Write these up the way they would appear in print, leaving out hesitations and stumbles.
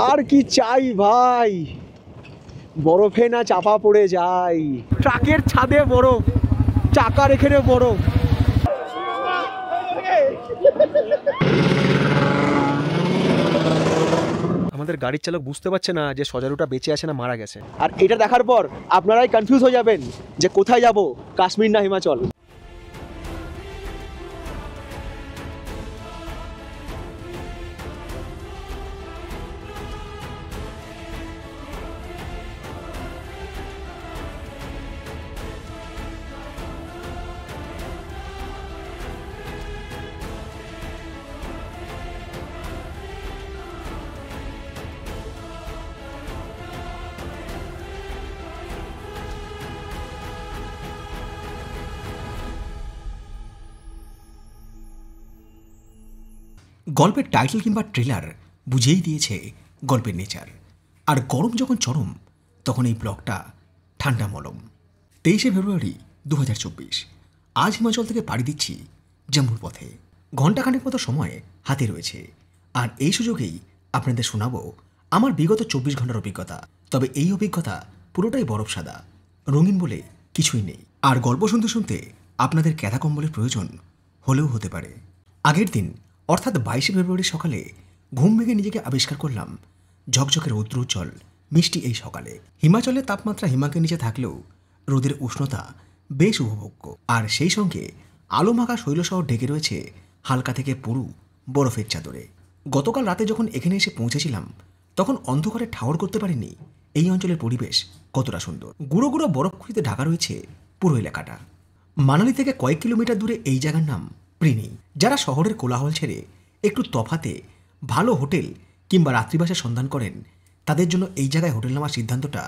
আর কি চাই ভাই, বরফে না চাপা পড়ে যাই। ট্রাকের ছাদে বরফ, চাকার এখানে বরফ। আমাদের গাড়ির চালক বুঝতে পারছে না যে সজারুটা বেঁচে আছে না মারা গেছে। আর এটা দেখার পর আপনারাই কনফিউজ হয়ে যাবেন যে কোথায় যাব, কাশ্মীর না হিমাচল। গল্পের টাইটেল কিংবা ট্রেলার বুঝেই দিয়েছে গল্পের নেচার। আর গরম যখন চরম তখন এই ব্লগটা ঠান্ডা মলম। 23শে ফেব্রুয়ারি 2024। আজ হিমাচল থেকে পাড়ি দিচ্ছি জম্মুর পথে। ঘণ্টাখানেক মতো সময় হাতে রয়েছে, আর এই সুযোগেই আপনাদের শোনাবো আমার বিগত 24 ঘন্টার অভিজ্ঞতা। তবে এই অভিজ্ঞতা পুরোটাই বরফ সাদা, রঙিন বলে কিছুই নেই। আর গল্প শুনতে শুনতে আপনাদের ক্যাথা কম্বলের প্রয়োজন হলেও হতে পারে। আগের দিন অর্থাৎ 22শে ফেব্রুয়ারি সকালে ঘুম ভেঙে নিজেকে আবিষ্কার করলাম ঝকঝকে রৌদ্রোজ্জ্বল মিষ্টি এই সকালে। হিমাচলের তাপমাত্রা হিমাঙ্কের নিচে থাকলেও রোদের উষ্ণতা বেশ উপভোগ্য, আর সেই সঙ্গে আলো মাখা শৈলশহর ঢেকে রয়েছে হালকা থেকে পুরু বরফের চাদরে। গতকাল রাতে যখন এখানে এসে পৌঁছেছিলাম তখন অন্ধকারে ঠাওর করতে পারিনি এই অঞ্চলের পরিবেশ কতটা সুন্দর। গুঁড়ো গুঁড়ো বরফখুঁড়িতে ঢাকা রয়েছে পুরো এলাকাটা। মানালি থেকে কয়েক কিলোমিটার দূরে এই জায়গার নাম প্রিনি। যারা শহরের কোলাহল ছেড়ে একটু তফাতে ভালো হোটেল কিংবা রাত্রিবাসের সন্ধান করেন তাদের জন্য এই জায়গায় হোটেল নেওয়ার সিদ্ধান্তটা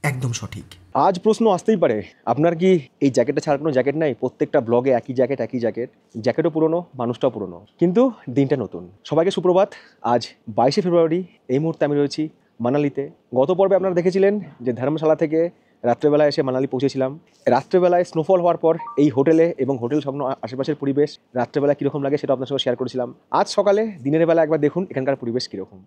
একদম সঠিক। আজ প্রশ্ন আসতেই পারে, আপনার কি এই জ্যাকেটটা ছাড়া কোনো জ্যাকেট নাই? প্রত্যেকটা ব্লগে একই জ্যাকেট, জ্যাকেটও পুরনো, মানুষটাও পুরনো, কিন্তু দিনটা নতুন। সবাইকে সুপ্রভাত। আজ 22শে ফেব্রুয়ারি। এই মুহূর্তে আমি রয়েছি মানালিতে। গত পর্বে আপনারা দেখেছিলেন যে ধর্মশালা থেকে রাত্রেবেলায় এসে মানালি পৌঁছেছিলাম। রাত্রেবেলায় স্নোফল হওয়ার পর এই হোটেলে এবং হোটেল সংলগ্ন আশেপাশের পরিবেশ রাত্রেবেলা কীরকম লাগে সেটা আপনার সঙ্গে শেয়ার করেছিলাম। আজ সকালে দিনের বেলা একবার দেখুন এখানকার পরিবেশ কীরকম।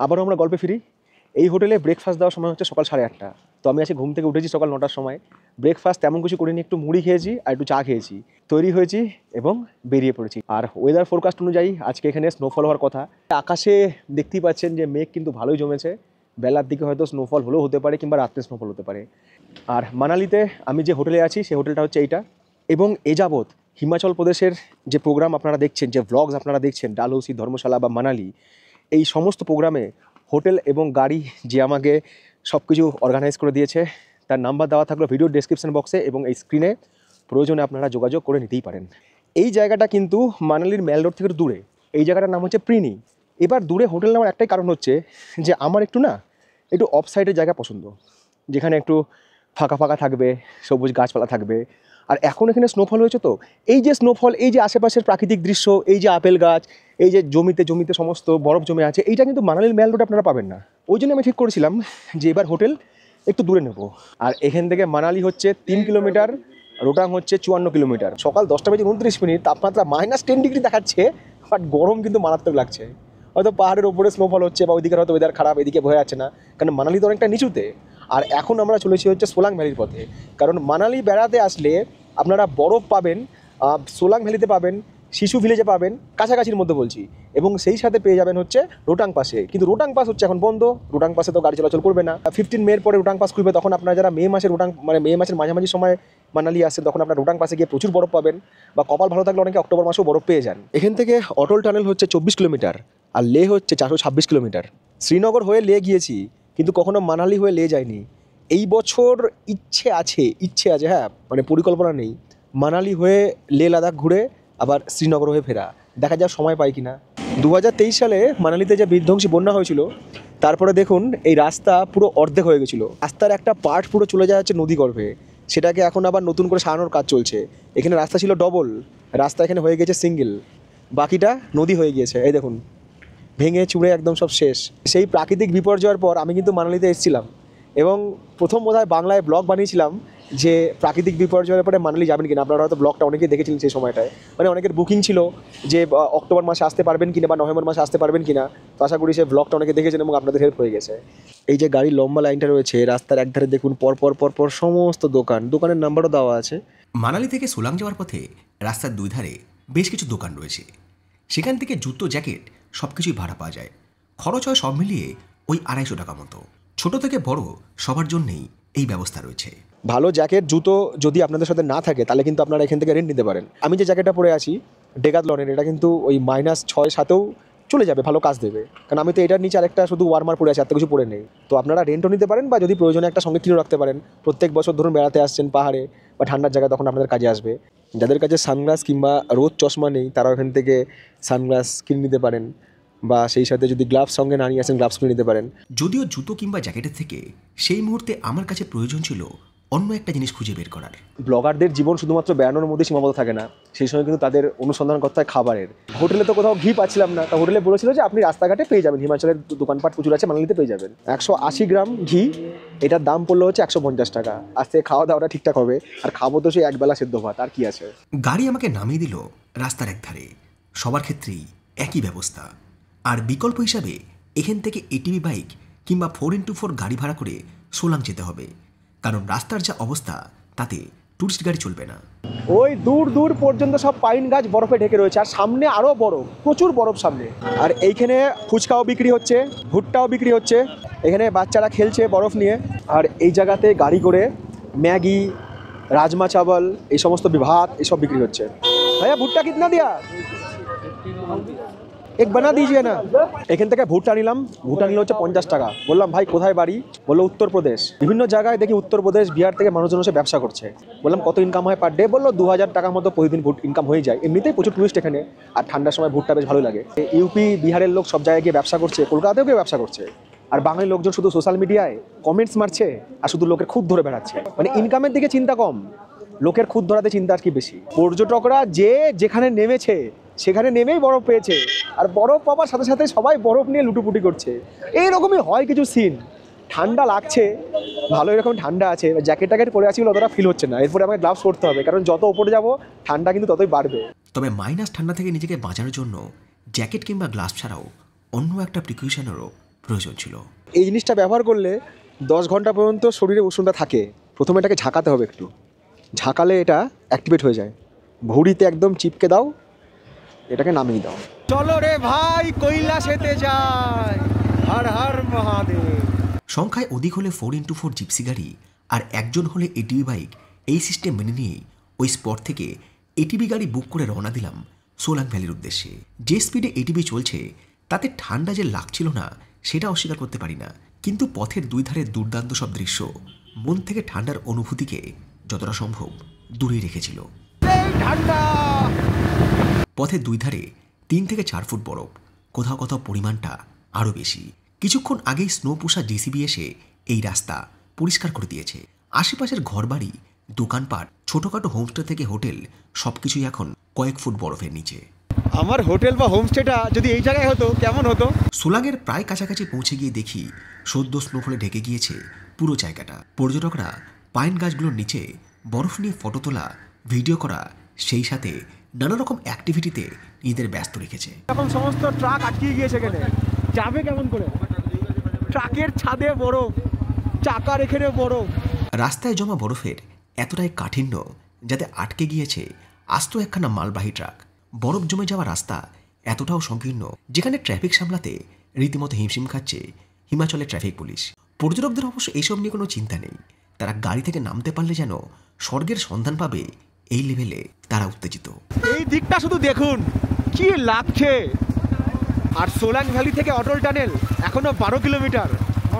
আবারও আমরা গল্পে ফিরি। এই হোটেলে ব্রেকফাস্ট দেওয়ার সময় হচ্ছে সকাল 8:30। তো আমি আজকে ঘুম থেকে উঠেছি সকাল 9টার সময়। ব্রেকফাস্ট তেমন কিছু করিনি, একটু মুড়ি খেয়েছি আর একটু চা খেয়েছি, তৈরি হয়েছি এবং বেরিয়ে পড়েছি। আর ওয়েদার ফোরকাস্ট অনুযায়ী আজকে এখানে স্নোফল হওয়ার কথা। আকাশে দেখতেই পাচ্ছেন যে মেঘ কিন্তু ভালোই জমেছে। বেলার দিকে হয়তো স্নোফল হলেও হতে পারে কিংবা রাত্রে স্নোফল হতে পারে। আর মানালিতে আমি যে হোটেলে আছি সেই হোটেলটা হচ্ছে এইটা। এবং এ যাবৎ হিমাচল প্রদেশের যে প্রোগ্রাম আপনারা দেখছেন, যে ভ্লগস আপনারা দেখছেন, ডালহৌসি, ধর্মশালা বা মানালি, এই সমস্ত প্রোগ্রামে হোটেল এবং গাড়ি যে আমাকে সব কিছু অর্গানাইজ করে দিয়েছে তার নাম্বার দেওয়া থাকলো ভিডিও ডেসক্রিপশন বক্সে এবং এই স্ক্রিনে। প্রয়োজনে আপনারা যোগাযোগ করে নিতেই পারেন। এই জায়গাটা কিন্তু মানালির মেল রোড থেকে দূরে। এই জায়গাটার নাম হচ্ছে প্রিনি। এবার দূরে হোটেল নেওয়ার একটাই কারণ হচ্ছে যে আমার একটু অফ সাইডের জায়গা পছন্দ, যেখানে একটু ফাঁকা ফাঁকা থাকবে, সবুজ গাছপালা থাকবে। আর এখন এখানে স্নোফল হয়েছে, তো এই যে স্নোফল, এই যে আশেপাশের প্রাকৃতিক দৃশ্য, এই যে আপেল গাছ, এই যে জমিতে সমস্ত বরফ জমে আছে, এইটা কিন্তু মানালির মেল রোডে আপনারা পাবেন না। ওই জন্য আমি ঠিক করেছিলাম যে এবার হোটেল একটু দূরে নেব। আর এখান থেকে মানালি হচ্ছে 3 কিলোমিটার, রোটাং হচ্ছে 54 কিলোমিটার। সকাল 10:29, তাপমাত্রা -10 ডিগ্রি দেখাচ্ছে, বাট গরম কিন্তু মারাত্মক লাগছে। হয়তো পাহাড়ের ওপরে স্নোফল হচ্ছে বা ওইদিকে হয়তো ওয়েদার খারাপ, এদিকে বোঝা যাচ্ছে না, কারণ মানালি তো অনেকটা নিচুতে। আর এখন আমরা চলেছি হচ্ছে সোলাং ভ্যালির পথে, কারণ মানালি বেড়াতে আসলে আপনারা বরফ পাবেন, সোলাং ভ্যালিতে পাবেন, শিশু ভিলেজে পাবেন, কাছাকাছির মধ্যে বলছি, এবং সেই সাথে পেয়ে যাবেন হচ্ছে রোটাং পাসে। কিন্তু রোটাং পাস হচ্ছে এখন বন্ধ, রোটাং পাসে তো গাড়ি চলাচল করবে না। 15 মের পরে রোটাং পাস খুলবে, তখন আপনারা যারা মে মাসের মে মাসের মাঝামাঝি সময় মানালি আসেন তখন আপনার রোটাং পাসে গিয়ে প্রচুর বরফ পাবেন, বা কপাল ভালো থাকলে অনেকে অক্টোবর মাসেও বরফ পেয়ে যান। এখান থেকে অটল টানেল হচ্ছে 24 কিলোমিটার, আর লে হচ্ছে 426 কিলোমিটার। শ্রীনগর হয়ে লে গিয়েছি, কিন্তু কখনো মানালি হয়ে লে যায়নি। এই বছর ইচ্ছে আছে হ্যাঁ, মানে পরিকল্পনা নেই, মানালি হয়ে লে লাদাখ ঘুরে আবার শ্রীনগর হয়ে ফেরা। দেখা যাক সময় পাই কিনা। 2023 সালে মানালিতে যে বিধ্বংসী বন্যা হয়েছিল, তারপরে দেখুন এই রাস্তা পুরো অর্ধেক হয়ে গেছিলো। রাস্তার একটা পার্ট পুরো চলে যায় হচ্ছে নদী গর্ভে, সেটাকে এখন আবার নতুন করে সারানোর কাজ চলছে। এখানে রাস্তা ছিল ডবল, রাস্তা এখানে হয়ে গেছে সিঙ্গেল, বাকিটা নদী হয়ে গিয়েছে। এই দেখুন ভেঙে চুড়ে একদম সব শেষ। সেই প্রাকৃতিক বিপর্যয়ের পর আমি কিন্তু মানালিতে এসেছিলাম, এবং প্রথম বোধহয় বাংলায় ব্লগ বানিয়েছিলাম যে প্রাকৃতিক বিপর্যয়ের পরে মানালি যাবেন কিনা। আপনারা হয়তো ব্লগটা অনেকেই দেখেছিলেন সেই সময়টায়, মানে অনেকের বুকিং ছিল যে অক্টোবর মাসে আসতে পারবেন কিনা বা নভেম্বর মাসে আসতে পারবেন কিনা। তো আশা করি সেই ব্লগটা অনেকে দেখেছেন এবং আপনাদের হেল্প হয়ে গেছে। এই যে গাড়ির লম্বা লাইনটা রয়েছে, রাস্তার একধারে দেখুন পরপর সমস্ত দোকানের নাম্বারও দেওয়া আছে। মানালি থেকে সোলাং যাওয়ার পথে রাস্তার দুই ধারে বেশ কিছু দোকান রয়েছে। সেখান থেকে জুতো, জ্যাকেট সব কিছুই ভাড়া পাওয়া যায়। খরচ হয় সব মিলিয়ে ওই 250 টাকা মতো। ছোট থেকে বড় সবার জন্যেই এই ব্যবস্থা রয়েছে। ভালো জ্যাকেট জুতো যদি আপনাদের সাথে না থাকে তাহলে কিন্তু আপনারা এখান থেকে রেন্ট নিতে পারেন। আমি যে জ্যাকেটটা পরে আছি ডেকাথলনের, এটা কিন্তু ওই -6-7-এও চলে যাবে, ভালো কাজ দেবে। কারণ আমি তো এটার নিচে আরেকটা শুধু ওয়ার্মার পরে আছি, আর তো কিছু পরে নেই। তো আপনারা রেন্টও নিতে পারেন, বা যদি প্রয়োজনে একটা সঙ্গে কিনে রাখতে পারেন। প্রত্যেক বছর ধরুন বেড়াতে আসছেন পাহাড়ে বা ঠান্ডার জায়গায়, তখন আপনাদের কাজে আসবে। যাদের কাছে সানগ্লাস কিংবা রোদ চশমা নেই তারাও এখান থেকে সানগ্লাস কিনে নিতে পারেন, বা সেই সাথে যদি গ্লাভস সঙ্গে না নিয়ে আসেন গ্লাভস কিনে নিতে পারেন। যদিও জুতো কিংবা জ্যাকেটের থেকে সেই মুহূর্তে আমার কাছে প্রয়োজন ছিল অন্য একটা জিনিস খুঁজে বের করার। ব্লগারদের জীবন শুধুমাত্র বেড়ানোর মধ্যে সীমাবদ্ধ থাকে না, সেই সময় কিন্তু তাদের অনুসন্ধান করতে হয় খাবারের। হোটেলে তো কোথাও ঘি পাচ্ছিলাম না, তা হোটেলে বলেছিল যে আপনি রাস্তাঘাটে পেয়ে যাবেন, হিমাচলের দোকানপাট প্রচুর আছে, মানালিতে পেয়ে যাবেন। 180 গ্রাম ঘি, এটার দাম পড়লো হচ্ছে 150 টাকা। আজকে খাওয়া দাওয়াটা ঠিকঠাক হবে, আর খাবো তো সেই একবেলা সেদ্ধ ভাত, আর কি আছে। গাড়ি আমাকে নামিয়ে দিল রাস্তার একধারে। সবার ক্ষেত্রেই একই ব্যবস্থা। আর বিকল্প হিসাবে এখান থেকে এটিভি বাইক কিংবা 4x4 গাড়ি ভাড়া করে সোলাং যেতে হবে, কারণ রাস্তার যা অবস্থা তাতে টুরিস্ট গাড়ি চলবে না। ওই দূর পর্যন্ত সব পাইন গাছ বরফে ঢেকে রয়েছে, আর সামনে আরও বরফ, প্রচুর বরফ সামনে। আর এইখানে ফুচকাও বিক্রি হচ্ছে, ভুট্টাও বিক্রি হচ্ছে, এখানে বাচ্চারা খেলছে বরফ নিয়ে। আর এই জায়গাতে গাড়ি করে ম্যাগি, রাজমা চাवल, এই সমস্ত ভাত এসব বিক্রি হচ্ছে। ভাইয়া ভুট্টা কিতনা দিয়া? এক বানা দিজিয়ে না। এখান থেকে ভুট্টা নিলাম, ভুট্টা নিল হচ্ছে 50 টাকা। বললাম ভাই কোথায় বাড়ি? বললো উত্তরপ্রদেশ। বিভিন্ন জায়গায় দেখি উত্তরপ্রদেশ, বিহার থেকে মানুষজন এসে ব্যবসা করছে। বললাম কত ইনকাম হয় পার ডে? বললো 2000 টাকার মতো প্রতিদিন ইনকাম হয়ে যায়। এমনিতেই প্রচুর টুরিস্ট এখানে, আর ঠান্ডার সময় ভুট্টা বেশ ভালো লাগে। ইউপি বিহারের লোক সব জায়গায় গিয়ে ব্যবসা করছে, কলকাতাতেও গিয়ে ব্যবসা করছে। আর বাঙালি লোকজন শুধু সোশ্যাল মিডিয়ায় কমেন্টস মারছে আর শুধু লোকের খুদ ধরে বেড়াচ্ছে। মানে ইনকামের দিকে চিন্তা কম, লোকের খুদ ধরাতে চিন্তা আর কি বেশি। পর্যটকরা যে যেখানে নেমেছে সেখানে নেমেই বরফ পেয়েছে, আর বরফ পাওয়ার সাথে সাথে সবাই বরফ নিয়ে লুটুপুটি করছে। এইরকমই হয় কিছু সিন। ঠান্ডা লাগছে, ভালো এরকম ঠান্ডা আছে, জ্যাকেট পরে আছি বলে অতটা ফিল হচ্ছে না। এরপরে আমাকে গ্লাভস পরতে হবে, কারণ যত উপরে যাব ঠান্ডা কিন্তু ততই বাড়বে। তবে মাইনাস ঠান্ডা থেকে নিজেকে বাঁচানোর জন্য জ্যাকেট কিংবা গ্লাস ছাড়াও অন্য একটা প্রিকশনেরও প্রয়োজন ছিল। এই জিনিসটা ব্যবহার করলে 10 ঘন্টা পর্যন্ত শরীরে উষ্ণতা থাকে। প্রথমে এটাকে ঝাঁকাতে হবে, একটু ঝাঁকালে এটা অ্যাক্টিভেট হয়ে যায়। ভুঁড়িতে একদম চিপকে দাও, এটাকে নামিয়ে দাও। চলো রে ভাই কৈলাসেতে যাই, হর হর মহাদেব। সংখ্যায় অধিক হলে 4x4 জিপসি গাড়ি আর একজন হলে এটিভি বাইক, এই সিস্টেম মেনে নিয়ে ওই স্পট থেকে এটিভি গাড়ি বুক করে রওনা দিলাম সোলাং ভ্যালির উদ্দেশ্যে। যে স্পিডে এটিভি চলছে তাতে ঠান্ডা যে লাগছিল না সেটা অস্বীকার করতে পারি না, কিন্তু পথের দুই ধারে দুর্দান্ত সব দৃশ্য মন থেকে ঠান্ডার অনুভূতিকে যতটা সম্ভব দূরে রেখেছিল। পথের দুই ধারে 3 থেকে 4 ফুট বরফ, কোথাও কোথাও পরিমাণটা আরও বেশি। কিছুক্ষণ আগেই স্নো পুষা জেসিবি এসে এই রাস্তা পরিষ্কার করে দিয়েছে। আশেপাশের ঘরবাড়ি, দোকানপাট, ছোটোখাটো হোমস্টে থেকে হোটেল সবকিছুই এখন কয়েক ফুট বরফের নিচে। আমার হোটেল বা হোমস্টেটা যদি এই জায়গায় হতো কেমন হতো? সোলাংয়ের প্রায় কাছাকাছি পৌঁছে গিয়ে দেখি সদ্য স্নোফলে ঢেকে গিয়েছে পুরো জায়গাটা। পর্যটকরা পাইন গাছগুলোর নিচে বরফ নিয়ে ফটো তোলা, ভিডিও করা, সেই সাথে নানা রকম অ্যাক্টিভিটিতে নিজেদের ব্যস্ত রেখেছে। এখন সমস্ত ট্রাক আটকে গিয়েছে, এখানে যাবে কেমন করে? ট্রাকের ছাদে বরফ, চাকার এখানে বরফ। রাস্তায় জমা বরফের এতটাই কাঠিন্য যাতে আটকে গিয়েছে আস্ত একখানা মালবাহী ট্রাক। বরফ জমে যাওয়া রাস্তা এতটাও সংকীর্ণ যেখানে ট্রাফিক সামলাতে রীতিমতো হিমশিম খাচ্ছে হিমাচলের ট্রাফিক পুলিশ। পর্যটকদের অবশ্য এইসব নিয়ে কোনো চিন্তা নেই, তারা গাড়ি থেকে নামতে পারলে যেন স্বর্গের সন্ধান পাবে, এই লেভেলে তারা উত্তেজিত। এই দিকটা শুধু দেখুন, কি লাগছে। আর সোলাং ভ্যালি থেকে অটল টানেল এখনো 12 কিলোমিটার,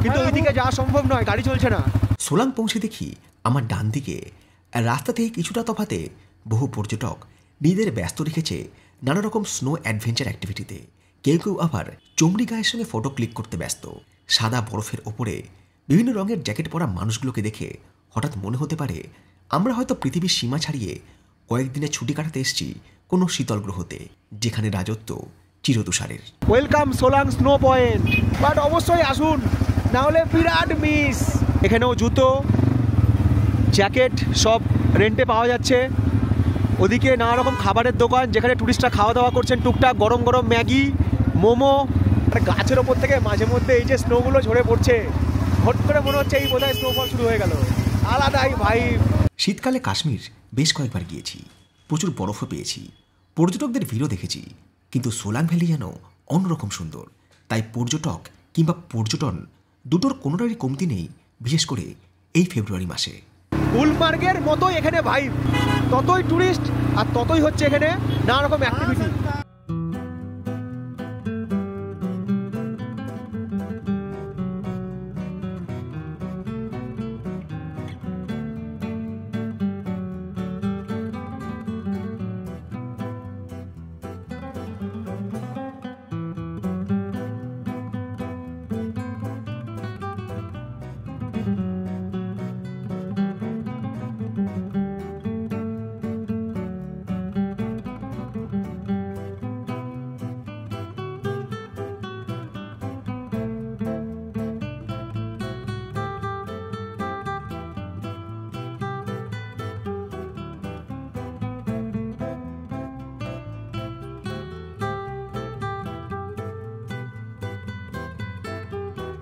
কিন্তু ওইদিকে যাওয়া সম্ভব নয়, গাড়ি চলছে না। সোলাং পৌঁছে দেখি আমার ডান দিকে রাস্তা থেকে কিছুটা তফাতে বহু পর্যটক নিজেদের ব্যস্ত রেখেছে নানা রকম স্নো অ্যাডভেঞ্চার অ্যাক্টিভিটিতে। কেউ কেউ আবার চমড়ি গায়ের সঙ্গে ফটো ক্লিক করতে ব্যস্ত। সাদা বরফের ওপরে বিভিন্ন রঙের জ্যাকেট পরা মানুষগুলোকে দেখে হঠাৎ মনে হতে পারে আমরা হয়তো পৃথিবীর সীমা ছাড়িয়ে কয়েকদিনের ছুটি কাটাতে এসেছি কোনো শীতল গ্রহতে, যেখানে রাজত্ব চিরতুষারের। Welcome Solang snow point, but অবশ্যই আসুন, না হলে বিরাট মিস। এখানেও জুতো, জ্যাকেট সব রেন্টে পাওয়া যাচ্ছে। ওদিকে নানা রকম খাবারের দোকান, যেখানে টুরিস্টরা খাওয়া দাওয়া করছেন টুকটাক, গরম গরম ম্যাগি, মোমো। আর গাছের ওপর থেকে মাঝে মধ্যে এই যে স্নোগুলো ঝরে পড়ছে, হট করে মনে হচ্ছে এই বোধহয় স্নোফল শুরু হয়ে গেল। আলাদাই ভাই। শীতকালে কাশ্মীর বেশ কয়েকবার গিয়েছি, প্রচুর বরফও পেয়েছি, পর্যটকদের ভিড়ও দেখেছি, কিন্তু সোলাং ভ্যালি যেন অন্যরকম সুন্দর। তাই পর্যটক কিংবা পর্যটন দুটোর কোনোটারই কমতি নেই, বিশেষ করে এই ফেব্রুয়ারি মাসে। গুলমার্গের মতোই এখানে ভাই, ততই টুরিস্ট আর ততই হচ্ছে এখানে নানা রকম অ্যাক্টিভিটি।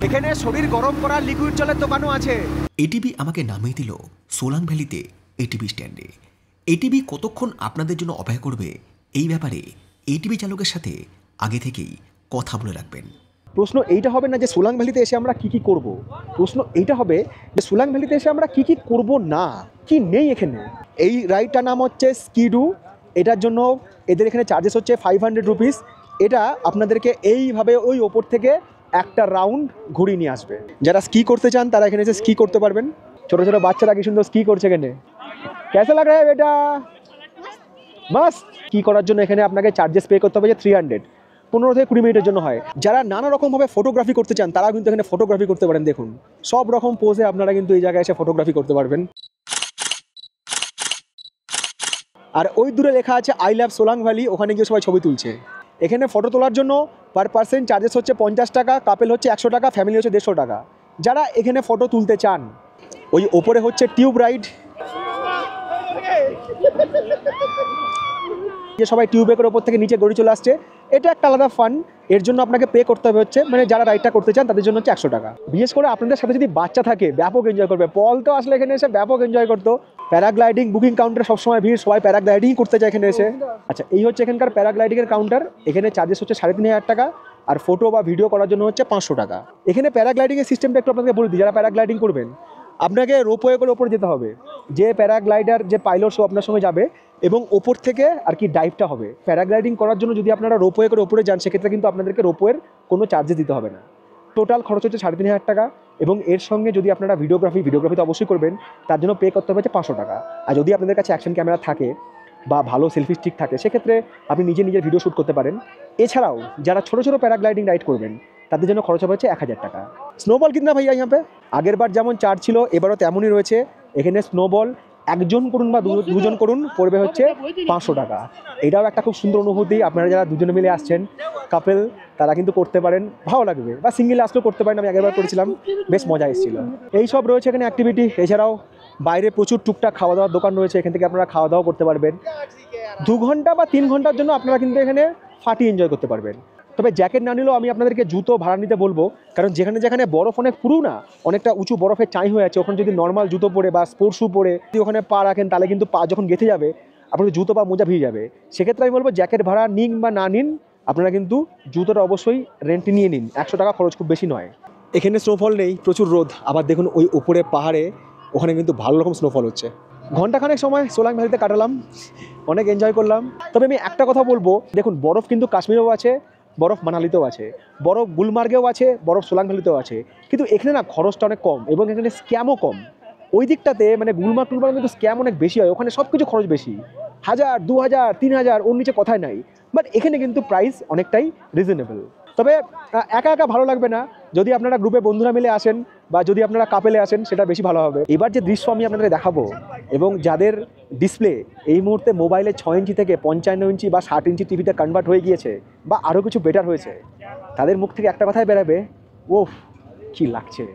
এখানে শরীর গরম করার লিকুইড জলের দোকানও আছে। এটিবি আমাকে নামিয়ে দিল সোলাং ভ্যালিতে এটিবি স্ট্যান্ডে। এটিবি কতক্ষণ আপনাদের জন্য অপেক্ষা করবে এই ব্যাপারে এটিবি চালকের সাথে আগে থেকেই কথা বলে রাখবেন। প্রশ্ন এইটা হবে না যে সোলাং ভ্যালিতে এসে আমরা কি কি করব, প্রশ্ন এইটা হবে যে সোলাং ভ্যালিতে এসে আমরা কি কি করব না, কি নেই এখানে। এই রাইডটার নাম হচ্ছে স্কিডু। এটার জন্য এদের এখানে চার্জেস হচ্ছে 500 রুপিস। এটা আপনাদেরকে এইভাবে ওই ওপর থেকে একটা রাউন্ড ঘুরিয়ে নিয়ে আসবে। যারা স্কি করতে চান তারা এখানে এসে স্কি করতে পারবেন। ছোটো ছোটো বাচ্চারা কি সুন্দর স্কি করছে এখানে। কেসা লাগ রা হ্যায় বেটা? মাস্ট। স্কি করার জন্য এখানে আপনাকে চার্জেস পে করতে হবে যে 300, 15 থেকে 20 মিনিটের জন্য হয়। যারা নানা রকমভাবে ফটোগ্রাফি করতে চান তারা কিন্তু এখানে ফটোগ্রাফি করতে পারেন। দেখুন সব রকম পোজে আপনারা কিন্তু এই জায়গায় এসে ফটোগ্রাফি করতে পারবেন। আর ওই দূরে লেখা আছে আই লাভ সোলাং ভ্যালি, ওখানে গিয়ে সবাই ছবি তুলছে। এখানে ফটো তোলার জন্য পার পার্সন চার্জেস হচ্ছে 50 টাকা, কাপেল হচ্ছে 100 টাকা, ফ্যামিলি হচ্ছে 150 টাকা। যারা এখানে ফটো তুলতে চান, ওই ওপরে হচ্ছে টিউব রাইড, যে সবাই টিউবের ওপর থেকে নিচে গড়ি চলে আসছে। এটা একটা আলাদা ফান, এর জন্য আপনাকে পে করতে হবে হচ্ছে, মানে যারা রাইডটা করতে চান তাদের জন্য হচ্ছে 100 টাকা। বিশেষ করে আপনাদের সাথে যদি বাচ্চা থাকে ব্যাপক এনজয় করবে। পল তো আসলে এখানে এসে ব্যাপক এনজয় করতো। প্যারাগ্লাইডিং বুকিং কাউন্টারে সবসময় ভিড়, সবাই প্যারাগ্লাইডিং করতে চায় এখানে এসে। আচ্ছা, এই হচ্ছে এখানকার প্যারাগ্লাইডিংয়ের কাউন্টার। এখানে চার্জেস হচ্ছে 3500 টাকা, আর ফটো বা ভিডিও করার জন্য হচ্ছে 500 টাকা। এখানে প্যারাগ্লাইডিংয়ের সিস্টেমটা একটু আপনাকে বলে দিই। যারা প্যারাগ্লাইডিং করবেন আপনাকে রোপওয়ে করে ওপরে যেতে হবে। যে প্যারাগ্লাইডার, যে পাইলট সব আপনার সঙ্গে যাবে এবং ওপর থেকে আর কি ডাইভটা হবে। প্যারাগ্লাইডিং করার জন্য যদি আপনারা রোপওয়ে করে ওপরে যান, সেক্ষেত্রে কিন্তু আপনাদেরকে রোপওয়ের কোনো চার্জেস দিতে হবে না। টোটাল খরচ হচ্ছে 3500 টাকা, এবং এর সঙ্গে যদি আপনারা ভিডিওগ্রাফি তো অবশ্যই করবেন, তার জন্য পে করতে হবে হচ্ছে 500 টাকা। আর যদি আপনাদের কাছে অ্যাকশন ক্যামেরা থাকে বা ভালো সেলফি স্টিক থাকে, সেক্ষেত্রে আপনি নিজের ভিডিও শ্যুট করতে পারেন। এছাড়াও যারা ছোটো ছোটো প্যারাগ্লাইডিং রাইড করবেন তাদের জন্য খরচ হবে হচ্ছে 1000 টাকা। স্নোবল কিতনা ভাইয়া यहाँ पे? আগের বার যেমন চার্জ ছিল এবারও তেমনই রয়েছে। এখানে স্নোবল একজন করুন বা দুজন করুন পড়বে হচ্ছে 500 টাকা। এটাও একটা খুব সুন্দর অনুভূতি। আপনারা যারা দুজনে মিলে আসছেন, কাপেল, তারা কিন্তু করতে পারেন, ভালো লাগবে। বা সিঙ্গেল আসলেও করতে পারেন, আমি আগেরবার করেছিলাম, বেশ মজা এসেছিল। এই সব রয়েছে এখানে অ্যাক্টিভিটি। এছাড়াও বাইরে প্রচুর টুকটাক খাওয়া দাওয়ার দোকান রয়েছে, এখান থেকে আপনারা খাওয়া দাওয়া করতে পারবেন। 2 ঘন্টা বা 3 ঘন্টার জন্য আপনারা কিন্তু এখানে ফাটি এনজয় করতে পারবেন। তবে জ্যাকেট না নিলেও আমি আপনাদেরকে জুতো ভাড়া নিতে বলবো, কারণ যেখানে যেখানে বরফ অনেক পুরো না, অনেকটা উঁচু বরফের চাই হয়ে আছে, ওখানে যদি নর্মাল জুতো পরে বা স্পোর্টস শু পরে যদি ওখানে পা রাখেন, তাহলে কিন্তু পা যখন গেঁথে যাবে আপনাদের জুতো বা মোজা ভিজে যাবে। সেক্ষেত্রে আমি বলবো জ্যাকেট ভাড়া নিন বা না নিন, আপনারা কিন্তু জুতোটা অবশ্যই রেন্টে নিয়ে নিন। 100 টাকা খরচ, খুব বেশি নয়। এখানে স্নোফল নেই, প্রচুর রোদ। আবার দেখুন ওই উপরে পাহাড়ে ওখানে কিন্তু ভালো রকম স্নোফল হচ্ছে। ঘন্টাখানেক সময় সোলাং ভ্যালিতে কাটালাম, অনেক এনজয় করলাম। তবে আমি একটা কথা বলবো, দেখুন বরফ কিন্তু কাশ্মীরেও আছে, বরফ মানালিতেও আছে, বরফ গুলমার্গেও আছে, বরফ সোলাং ভ্যালিতেও আছে, কিন্তু এখানে না খরচটা অনেক কম এবং এখানে স্ক্যামও কম। ওই দিকটাতে মানে গুলমার্গ টুলমার্গ কিন্তু স্ক্যাম অনেক বেশি হয়, ওখানে সব কিছু খরচ বেশি, 1000, 2000, 3000 ওর নিচে কথাই নাই। বাট এখানে কিন্তু প্রাইস অনেকটাই রিজনেবল। তবে একা একা ভালো লাগবে না, যদি আপনারা গ্রুপে বন্ধুরা মিলে আসেন বা যদি আপনারা কাপেলে আসেন সেটা বেশি ভালো হবে। এবার যে দৃশ্য আমি আপনাদের দেখাবো এবং যাদের ডিসপ্লে এই মুহূর্তে মোবাইলে 6 ইঞ্চি থেকে 55 ইঞ্চি বা 60 ইঞ্চি টিভিতে কনভার্ট হয়ে গিয়েছে বা আরও কিছু বেটার হয়েছে, তাদের মুখ থেকে একটা কথাই বেরাবে, ওফ কি লাগছে।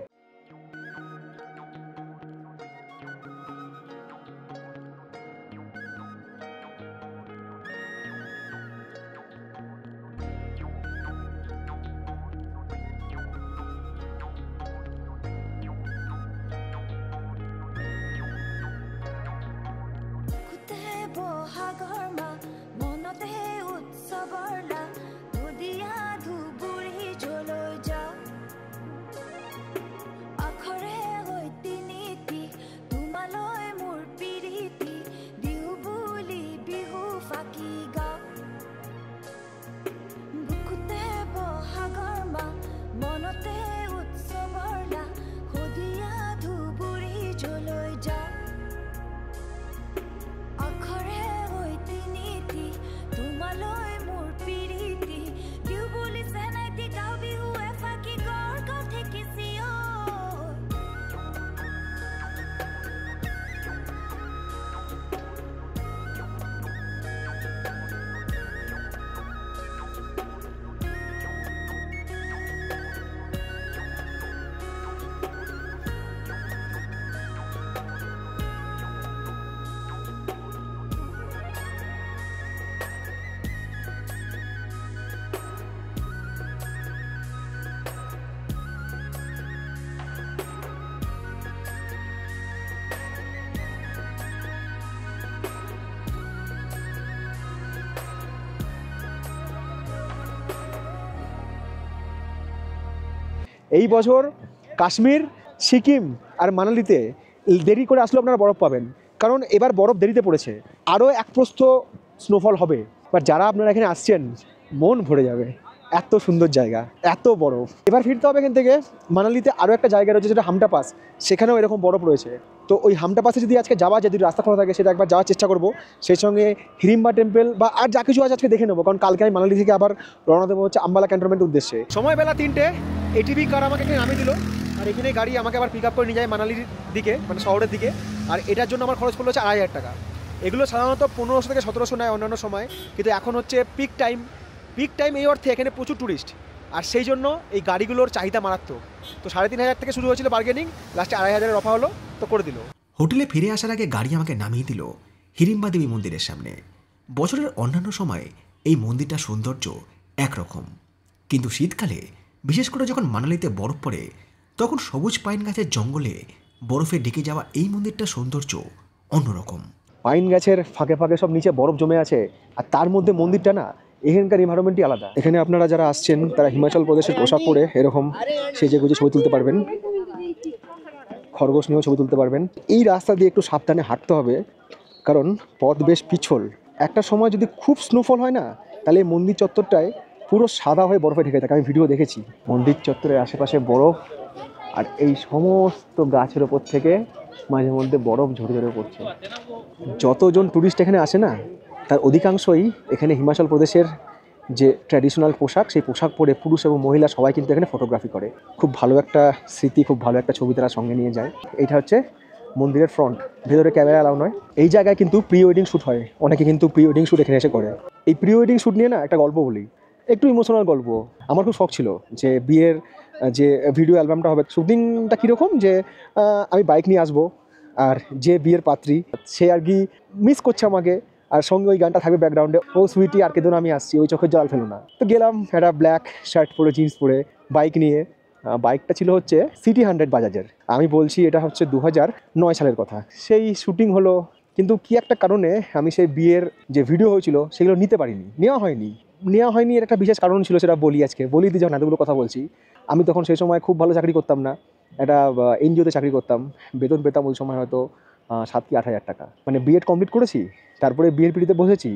এই বছর কাশ্মীর, সিকিম আর মানালিতে দেরি করে আসলেও আপনারা বরফ পাবেন, কারণ এবার বরফ দেরিতে পড়েছে, আরও এক প্রস্থ স্নোফল হবে। বাট যারা আপনারা এখানে আসছেন মন ভরে যাবে, এত সুন্দর জায়গা, এত বরফ। এবার ফিরতে হবে এখান থেকে। মানালিতে আরও একটা জায়গা রয়েছে যেটা হামটা পাস, সেখানেও এরকম বরফ রয়েছে। তো ওই হামটা পাসে যদি আজকে যাওয়া যায়, যদি রাস্তা খোলা থাকে সেটা একবার যাওয়ার চেষ্টা করবো। সেই সঙ্গে হিড়িম্বা টেম্পল বা আর যা কিছু আছে আজকে দেখে নেবো, কারণ কালকে আমি মানালি থেকে আবার রওনা দেবো হচ্ছে আম্বালা ক্যান্টনমেন্টের উদ্দেশ্যে। সময় বেলা 3টে, এটিভি কার আমাকে এখানে নামিয়ে দিল, আর এখানে গাড়ি আমাকে আবার পিক আপ করে নিয়ে যায় মানালির দিকে, মানে শহরের দিকে। আর এটার জন্য আমার খরচ পড়লো হচ্ছে 2500 টাকা। এগুলো সাধারণত 1500 থেকে 1700 নেয় অন্যান্য সময়, কিন্তু এখন হচ্ছে পিক টাইম এই অর্থে এখানে প্রচুর ট্যুরিস্ট, আর সেই জন্য এই গাড়িগুলোর চাহিদা মারাত্মক। তো 3500 থেকে শুরু হয়েছিল বার্গেনিং, লাস্টে 2500-এর অফার হলো, তো করে দিল। হোটেলে ফিরে আসার আগে গাড়ি আমাকে নামিয়ে দিল হিড়িম্বা দেবী মন্দিরের সামনে। বছরের অন্যান্য সময়ে এই মন্দিরটা সৌন্দর্য একরকম, কিন্তু শীতকালে বিশেষ করে যখন মানালিতে বরফ পড়ে তখন সবুজ পাইন গাছের জঙ্গলে বরফে ঢেকে যাওয়া এই মন্দিরটার সৌন্দর্য অন্যরকম। পাইন গাছের ফাঁকে ফাঁকে সব নিচে বরফ জমে আছে, আর তার মধ্যে মন্দিরটা না, এখানকার এনভায়রনমেন্টই আলাদা। এখানে আপনারা যারা আসছেন তারা হিমাচল প্রদেশের পোশাক পরে এরকম সেজে গুজে ছবি তুলতে পারবেন, খরগোশ নিয়েও ছবি তুলতে পারবেন। এই রাস্তা দিয়ে একটু সাবধানে হাঁটতে হবে, কারণ পথ বেশ পিছল। একটা সময় যদি খুব স্নোফল হয় না, তাহলে এই মন্দির চত্বরটায় পুরো সাদা হয়ে বরফে ঢেকে থাকে। আমি ভিডিও দেখেছি, মন্দির চত্বরের আশেপাশে বরফ, আর এই সমস্ত গাছের ওপর থেকে মাঝে মধ্যে বরফ ঝরে ঝরে পড়ছে। যতজন ট্যুরিস্ট এখানে আসে না, তার অধিকাংশই এখানে হিমাচল প্রদেশের যে ট্র্যাডিশনাল পোশাক, সেই পোশাক পরে পুরুষ এবং মহিলা সবাই কিন্তু এখানে ফটোগ্রাফি করে। খুব ভালো একটা স্মৃতি, খুব ভালো একটা ছবি তারা সঙ্গে নিয়ে যায়। এইটা হচ্ছে মন্দিরের ফ্রন্ট, ভেতরে ক্যামেরা অ্যালাউ নয়। এই জায়গায় কিন্তু প্রি ওয়েডিং শ্যুট হয়, অনেকে কিন্তু প্রি ওয়েডিং শ্যুট এখানে এসে করে। এই প্রি ওয়েডিং শ্যুট নিয়ে না একটা গল্প বলি, একটু ইমোশনাল গল্প। আমার খুব শখ ছিল যে বিয়ের যে ভিডিও অ্যালবামটা হবে, শ্যুটিংটা কীরকম, যে আমি বাইক নিয়ে আসবো, আর যে বিয়ের পাত্রী সে আর কি মিস করছে আমাকে, আর সঙ্গে ওই গানটা থাকবে ব্যাকগ্রাউন্ডে, ও সুইটি আর কেঁদো না আমি আসছি, ওই চোখের জল ফেলো না। তো গেলাম একটা ব্ল্যাক শার্ট পরে, জিন্স পরে, বাইক নিয়ে। বাইকটা ছিল হচ্ছে সিটি 100 বাজাজের। আমি বলছি এটা হচ্ছে 2009 সালের কথা। সেই শ্যুটিং হলো, কিন্তু কি একটা কারণে আমি সেই বিয়ের যে ভিডিও হয়েছিল সেগুলো নিতে পারিনি, নেওয়া হয়নি। এর একটা বিশেষ কারণ ছিল, সেটা বলি আজকে, বলি দিই যখন এতগুলো কথা বলছি। আমি তখন সেই সময় খুব ভালো চাকরি করতাম না, একটা এনজিওতে চাকরি করতাম, বেতন পেতাম ওই সময় হয়তো 7 কি 8 হাজার টাকা। মানে বিএড কমপ্লিট করেছি, তারপরে বিয়ের পিড়িতে বসেছি,